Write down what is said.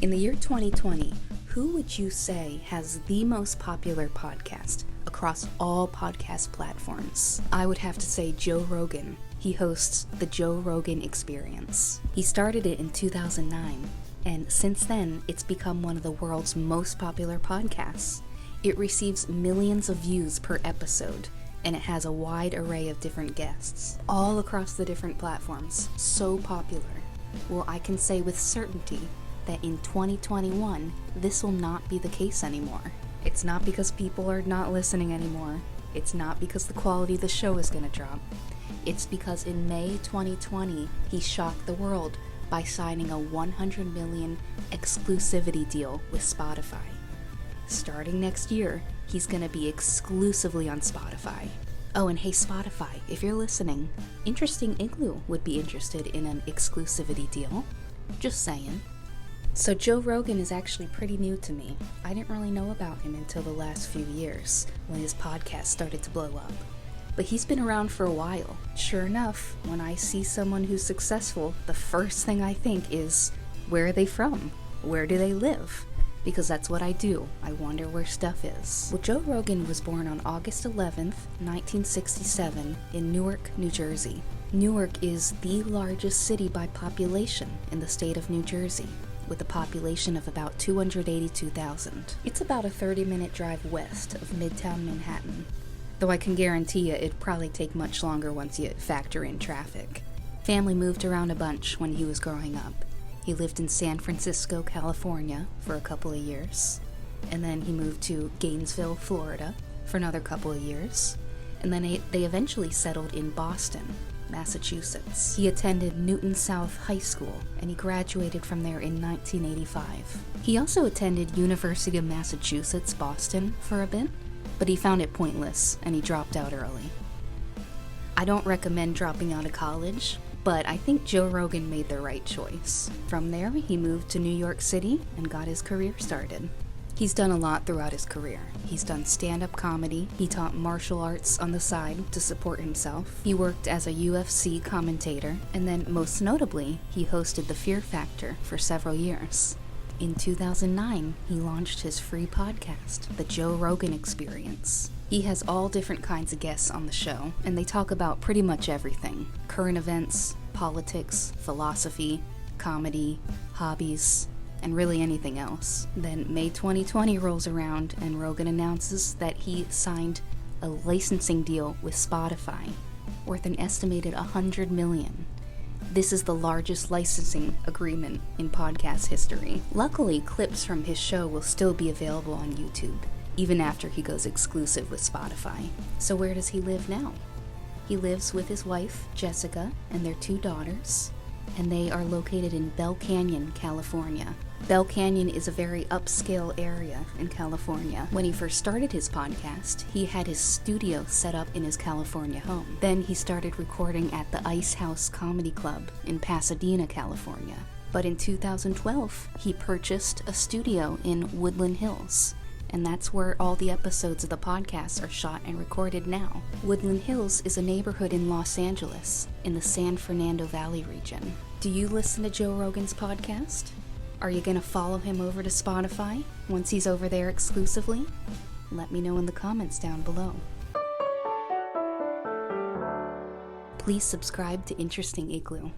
In the year 2020, who would you say has the most popular podcast across all podcast platforms? I would have to say Joe Rogan. He hosts the Joe Rogan Experience. He started it in 2009, and since then, it's become one of the world's most popular podcasts. It receives millions of views per episode, and it has a wide array of different guests, all across the different platforms. So popular. Well, I can say with certainty that in 2021, this will not be the case anymore. It's not because people are not listening anymore. It's not because the quality of the show is going to drop. It's because in May 2020, he shocked the world by signing a $100 million exclusivity deal with Spotify. Starting next year, he's going to be exclusively on Spotify. Oh, and hey Spotify, if you're listening, Interesting Igloo would be interested in an exclusivity deal. Just saying. So Joe Rogan is actually pretty new to me. I didn't really know about him until the last few years, when his podcast started to blow up. But he's been around for a while. Sure enough, when I see someone who's successful, the first thing I think is, where are they from? Where do they live? Because that's what I do. I wonder where stuff is. Well, Joe Rogan was born on August 11th, 1967 in Newark, New Jersey. Newark is the largest city by population in the state of New Jersey, with a population of about 282,000. It's about a 30-minute drive west of Midtown Manhattan, though I can guarantee you it'd probably take much longer once you factor in traffic. Family moved around a bunch when he was growing up. He lived in San Francisco, California for a couple of years, and then he moved to Gainesville, Florida for another couple of years, and then they eventually settled in Boston, Massachusetts. He attended Newton South High School, and he graduated from there in 1985. He also attended University of Massachusetts, Boston for a bit, but he found it pointless, and he dropped out early. I don't recommend dropping out of college, but I think Joe Rogan made the right choice. From there, he moved to New York City and got his career started. He's done a lot throughout his career. He's done stand-up comedy, he taught martial arts on the side to support himself, he worked as a UFC commentator, and then most notably, he hosted The Fear Factor for several years. In 2009, he launched his free podcast, The Joe Rogan Experience. He has all different kinds of guests on the show, and they talk about pretty much everything. Current events, politics, philosophy, comedy, hobbies, and really anything else. Then May 2020 rolls around, and Rogan announces that he signed a licensing deal with Spotify, worth an estimated $100 million. This is the largest licensing agreement in podcast history. Luckily, clips from his show will still be available on YouTube, even after he goes exclusive with Spotify. So where does he live now? He lives with his wife, Jessica, and their 2 daughters, and they are located in Bell Canyon, California. Bell Canyon is a very upscale area in California. When he first started his podcast, he had his studio set up in his California home. Then he started recording at the Ice House Comedy Club in Pasadena, California. But in 2012, he purchased a studio in Woodland Hills, and that's where all the episodes of the podcast are shot and recorded now. Woodland Hills is a neighborhood in Los Angeles, in the San Fernando Valley region. Do you listen to Joe Rogan's podcast? Are you going to follow him over to Spotify once he's over there exclusively? Let me know in the comments down below. Please subscribe to Interesting Igloo.